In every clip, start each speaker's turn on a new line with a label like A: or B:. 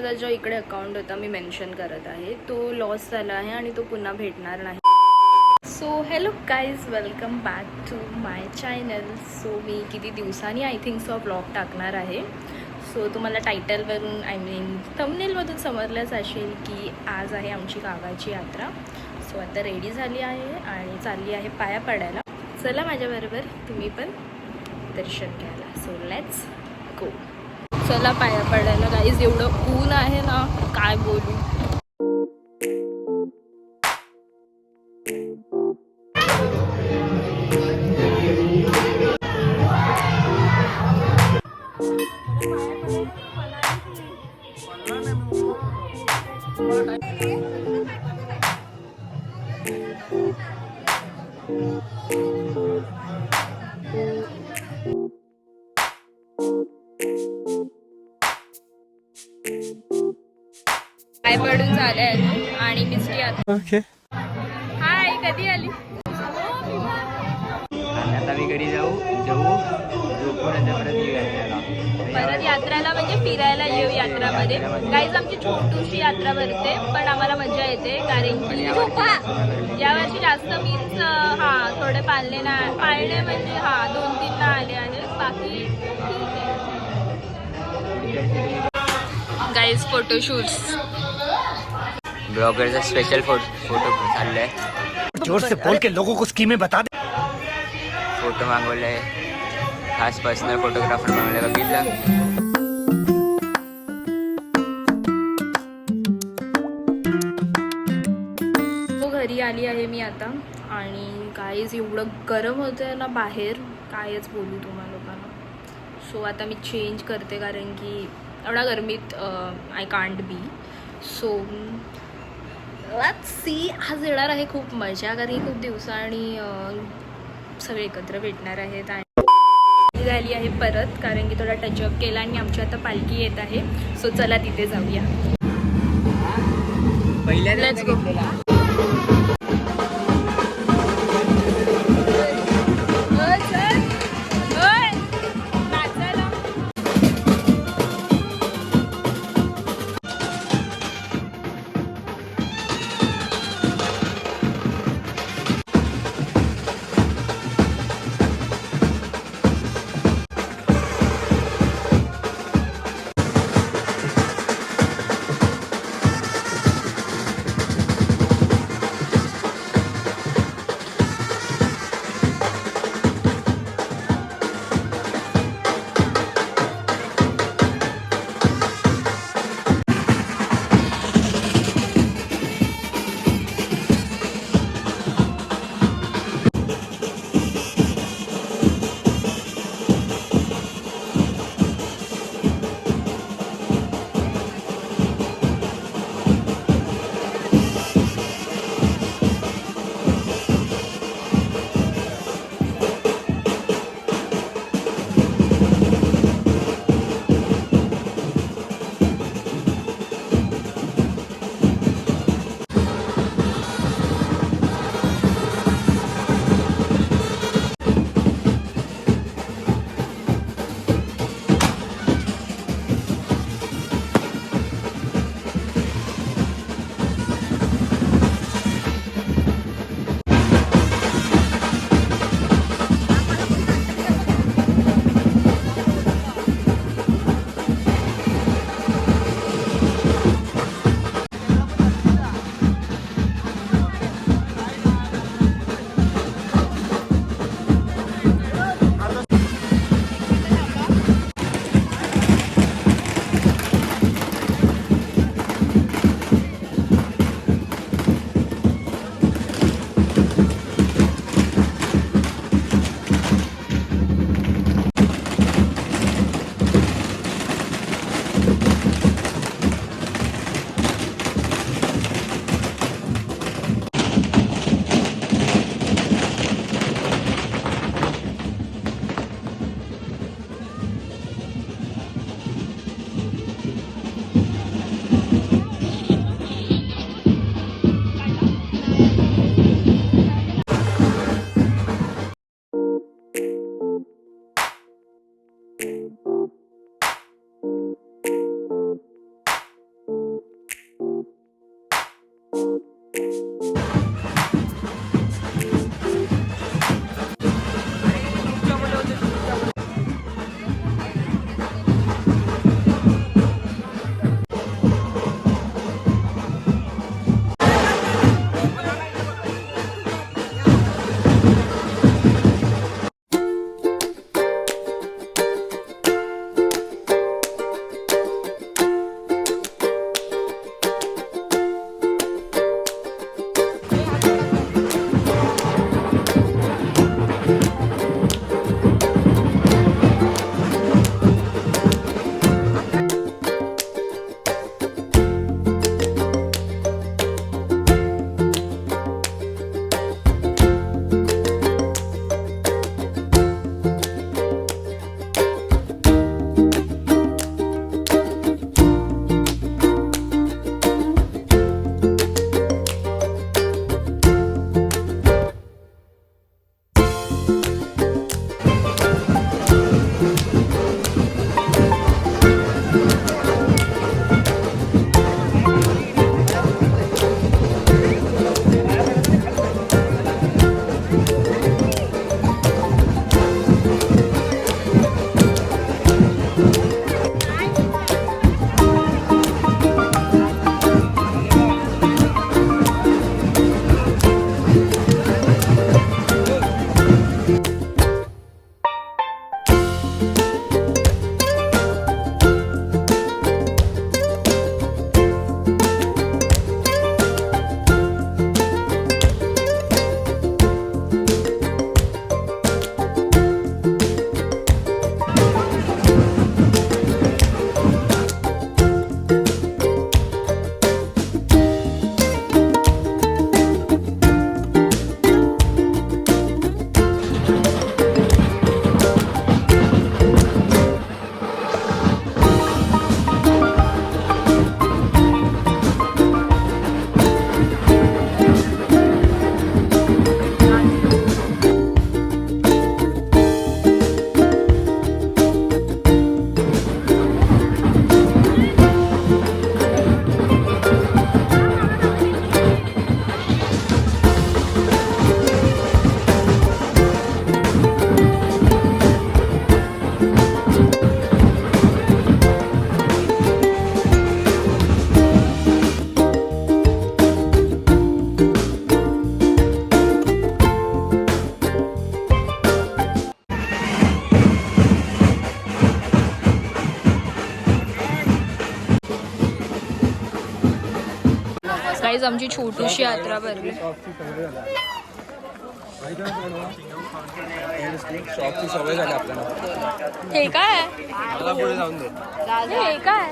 A: माझा जो इकडे अकाउंट होता मी मेन्शन करत आहे तो लॉस झाला आहे आणि तो पुन्हा भेटणार नाही. So hello guys, welcome back to my channel. So मी किती दिवसांनी आय थिंक सो ब्लॉग टाकणार आहे. सो तुम्हाला टायटलवरून थंबनेलमधून समजलंच असेल की आज आहे आमची गावाची यात्रा. सो आता रेडी झाली आहे आणि चालली आहे पाया पडायला. चला माझ्याबरोबर तुम्ही पण दर्शन घ्यायला. So let's go. चला पाया पडायला गाईज. एवढं ऊन आहे ना, काय बोलू. पाय पडून झाले आणि मिस्टी आता. हाय, कधी आली?
B: आता मी घरी जाऊ
A: परत यात्राला म्हणजे फिरायला येऊ यात्रामध्ये. गाईज आमची छोटीशी यात्रा भरते पण आम्हाला मजा येते कारण की यावर्षी जास्त मीन्स थोडे पाळणे म्हणजे 2-3 ना आले आहेत. बाकी गाईज फोटोशूट्स
B: ब्लॉगरचा स्पेशल फोटो चाललाय.
C: जोर से बोल के लोगों को स्कीमें बता दे.
B: फोटो मागवलाय, खास पर्सनल फोटोग्राफर मागवलाय. बघितलं
A: घरी आली आहे मी आता. आणि गाईज एवढं गरम होतं ना बाहेर, कायच बोलू तुम्हा लोकांना. सो आता मी चेंज करते कारण की एवढा गरमीत I can't be. So let's see. आज येणार आहे खूप मजा कारण की खूप दिवसांनी सगळे एकत्र भेटणार आहेत. आणि झाली आहे परत कारण की थोडा टचअप केला आणि आमची आता पालखी येत आहे. सो चला तिथे जाऊया. Let's go. गाईज आमची छोटीशी यात्रा भरली.
D: शॉपची सवय झाली आपल्याला.
A: हे काय
D: मला पुढे जाऊन दे.
A: हे काय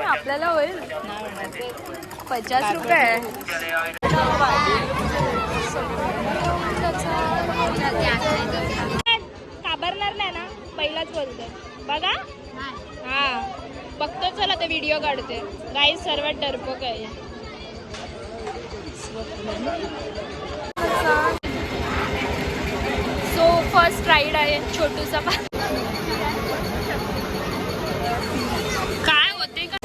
A: आपल्याला होईल 50 रुपये. काबरणार नाही ना, पहिलाच बोलते बघा. हा बघतो, चल आता व्हिडिओ काढते. गाईज सर्वात डरपोक आहे. सो फर्स्ट राईड आहे छोटूसा. काय होते का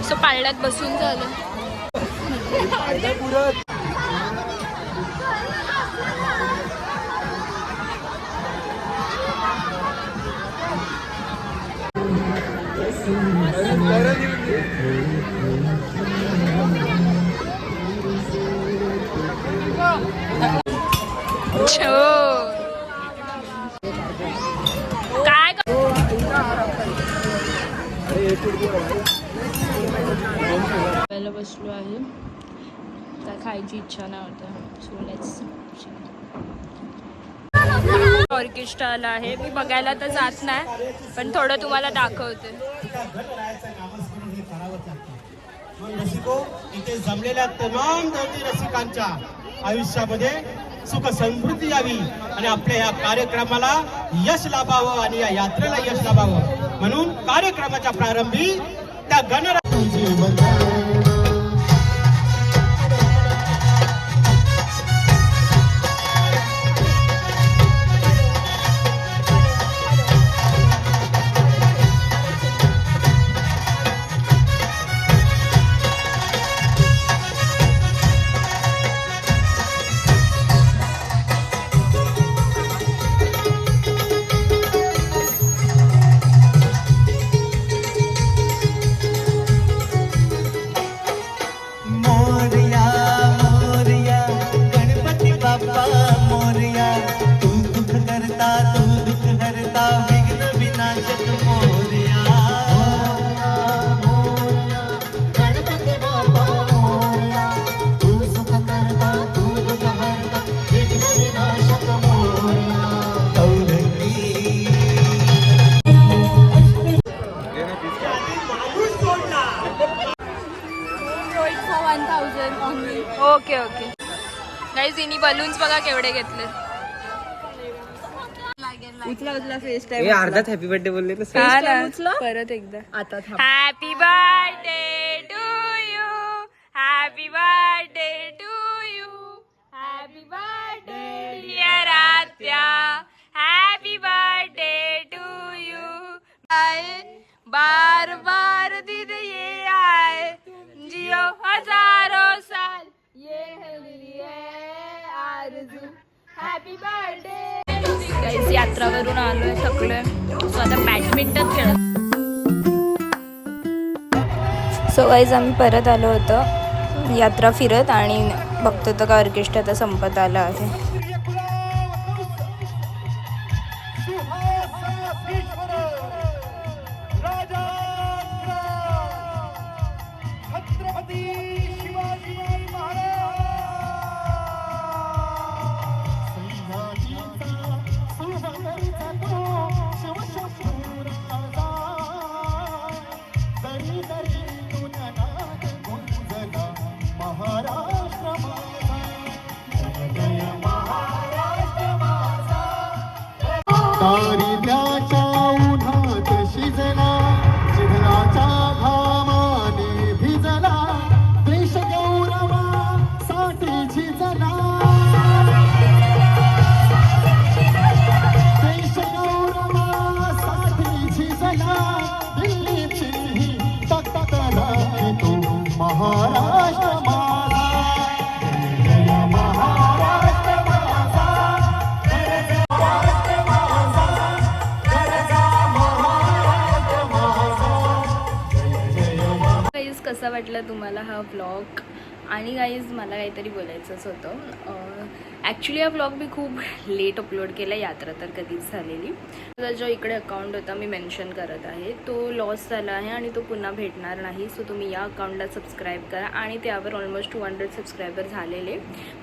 A: सो पाळण्यात बसून झालं. काय बसलो आहे, तर खायची इच्छा नव्हतं. ऑर्केस्ट्रा आला आहे. मी बघायला तर जात नाही, पण थोडं तुम्हाला दाखवते.
E: इथे जमलेल्या तमाम धर्ती रसिकांच्या आयुष्यामध्ये सुख समृद्धी यावी आणि आपल्या या कार्यक्रमाला यश लाभावं आणि या यात्रेला यश लाभावं म्हणून कार्यक्रमाच्या प्रारंभी त्या गणराज्याची
A: ओके ओके गाईज, इनी बलून्स बघा केवढे घेतले.
D: अर्धात हॅपी बर्थडे बोलले
A: परत एकदा. Happy birthday to you, happy birthday to you, happy birthday dear आत्या, हॅपी बर्थडे टू यू. बार बार दीद ये आए, जियो हजारों साल, ये है आरज़ू, हॅपी बर्थडे. गाईस यात्रावरून आलोय, थकलोय. सो आता बॅडमिंटन खेळत. सो गाईज आम्ही परत आलो होतो यात्रा फिरत आणि बघतो तर का ऑर्केस्ट्रा आता संपत आला आहे.
E: महाराष्ट्र
A: वाटला तुम्हाला हा व्लॉग. आणि गाईज मला काहीतरी बोलायचंच होतं. ॲक्च्युली हा व्लॉग मी खूप लेट अपलोड केला. यात्रा तर कधीच झालेली. माझा जो इकडे अकाउंट होता मी मेन्शन करत आहे तो लॉस झाला आहे आणि तो पुन्हा भेटणार नाही. सो तुम्ही या अकाउंटला सबस्क्राईब करा. आणि त्यावर ऑलमोस्ट 200 सबस्क्रायबर झालेले,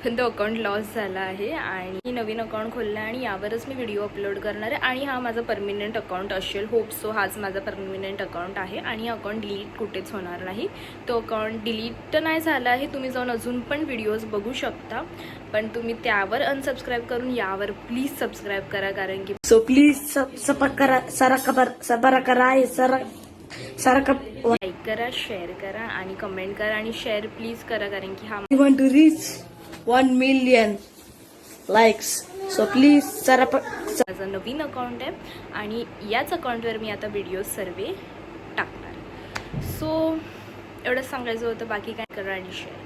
A: पण तो अकाउंट लॉस झाला आहे. आणि नवीन अकाउंट खोललं आहे आणि यावरच मी व्हिडिओ अपलोड करणार आहे. आणि हा माझा परमनंट अकाउंट असेल, होप सो. हाच माझा परमनंट अकाउंट आहे आणि अकाउंट डिलीट कुठेच होणार नाही. तो अकाउंट डिलीट तर नाही झाला आहे. तुम्ही जाऊन अजून पण व्हिडिओज बघू शकता, पण तुम्ही त्यावर अनसबस्क्राईब करून यावर प्लीज सबस्क्राईब करा. कारण की
F: सो प्लीज सपोर्ट करा, सबरा करा,
A: लाईक करा, शेअर करा आणि कमेंट करा आणि शेअर प्लीज करा. कारण की हा
F: we want to reach 1 million likes. So please
A: माझं नवीन अकाउंट आहे आणि याच अकाउंटवर मी आता व्हिडिओ सर्व टाकणार. सो एवढंच सांगायचं होतं. बाकी काय करा आणि शेअर.